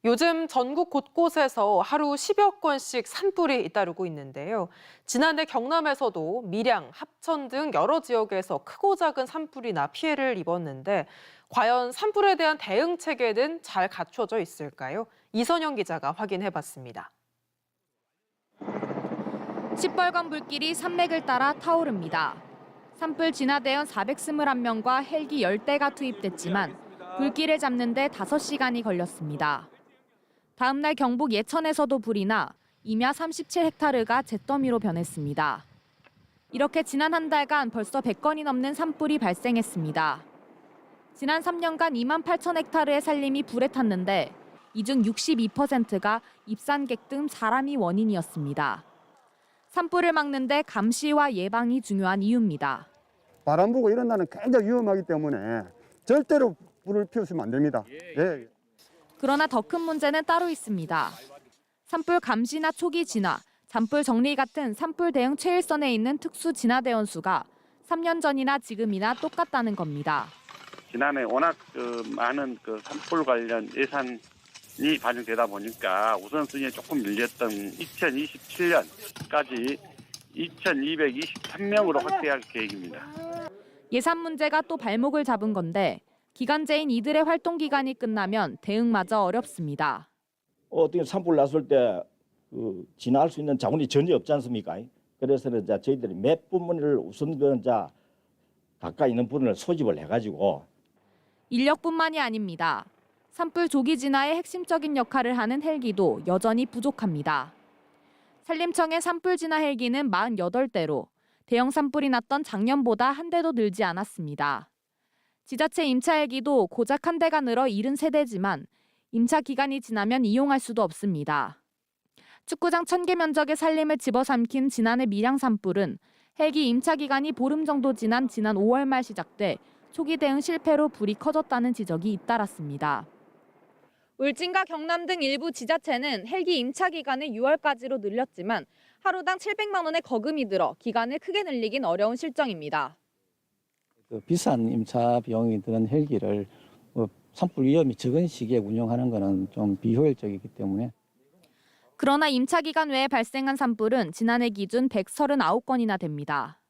요즘 전국 곳곳에서 하루 10여 건씩 산불이 잇따르고 있는데요. 지난해 경남에서도 밀양, 합천 등 여러 지역에서 크고 작은 산불이나 피해를 입었는데 과연 산불에 대한 대응 체계는 잘 갖춰져 있을까요? 이선영 기자가 확인해봤습니다. 시뻘건 불길이 산맥을 따라 타오릅니다. 산불 진화대원 421명과 헬기 10대가 투입됐지만 불길을 잡는 데 5시간이 걸렸습니다. 다음 날 경북 예천에서도 불이 나 임야 37헥타르가 잿더미로 변했습니다. 이렇게 지난 한 달간 벌써 100건이 넘는 산불이 발생했습니다. 지난 3년간 2만 8천 헥타르의 산림이 불에 탔는데 이 중 62%가 입산객 등 사람이 원인이었습니다. 산불을 막는 데 감시와 예방이 중요한 이유입니다. 바람 불고 이런 날은 굉장히 위험하기 때문에 절대로 불을 피우시면 안 됩니다. 예. 그러나 더 큰 문제는 따로 있습니다. 산불 감시나 초기 진화, 잔불 정리 같은 산불 대응 최일선에 있는 특수 진화대원 수가 3년 전이나 지금이나 똑같다는 겁니다. 지난해 워낙 많은 산불 관련 예산이 반영되다 보니까 우선순위에 조금 밀렸던 2027년까지 2,223명으로 확대할 계획입니다. 예산 문제가 또 발목을 잡은 건데 기간제인 이들의 활동 기간이 끝나면 대응마저 어렵습니다. 어떻게 산불 났을 때 진화할 수 있는 자원이 전혀 없지 않습니까? 그래서 저희들이 몇 부문을 우선 가까이 있는 부분을 소집을 해가지고 인력뿐만이 아닙니다. 산불 조기 진화에 핵심적인 역할을 하는 헬기도 여전히 부족합니다. 산림청의 산불 진화 헬기는 48대로 대형 산불이 났던 작년보다 한 대도 늘지 않았습니다. 지자체 임차 헬기도 고작 한 대가 늘어 73대지만 임차 기간이 지나면 이용할 수도 없습니다. 축구장 1000개 면적의 산림을 집어삼킨 지난해 밀양 산불은 헬기 임차 기간이 보름 정도 지난 지난 5월 말 시작돼 초기 대응 실패로 불이 커졌다는 지적이 잇따랐습니다. 울진과 경남 등 일부 지자체는 헬기 임차 기간을 6월까지로 늘렸지만 하루당 700만 원의 거금이 들어 기간을 크게 늘리긴 어려운 실정입니다. 비싼 임차 비용이 드는 헬기를 산불 위험이 적은 시기에 운영하는 것은 좀 비효율적이기 때문에. 그러나 임차 기간 외에 발생한 산불은 지난해 기준 139건이나 됩니다.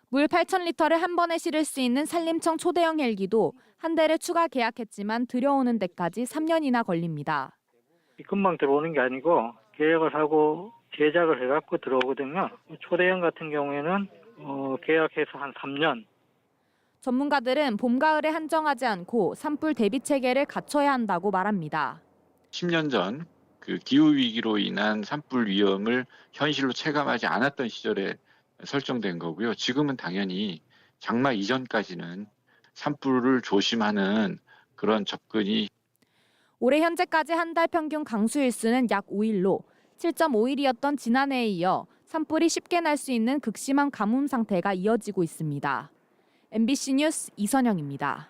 물 8,000리터를 한 번에 실을 수 있는 산림청 초대형 헬기도 한 대를 추가 계약했지만 들여오는 데까지 3년이나 걸립니다. 금방 들어오는 게 아니고 계약을 하고 제작을 해갖고 들어오거든요. 초대형 같은 경우에는 계약해서 한 3년. 전문가들은 봄, 가을에 한정하지 않고 산불 대비 체계를 갖춰야 한다고 말합니다. 10년 전 그 기후위기로 인한 산불 위험을 현실로 체감하지 않았던 시절에 설정된 거고요. 지금은 당연히 장마 이전까지는 산불을 조심하는 그런 접근이. 올해 현재까지 한 달 평균 강수 일수는 약 5일로 7.5일이었던 지난해에 이어 산불이 쉽게 날 수 있는 극심한 가뭄 상태가 이어지고 있습니다. MBC 뉴스 이선영입니다.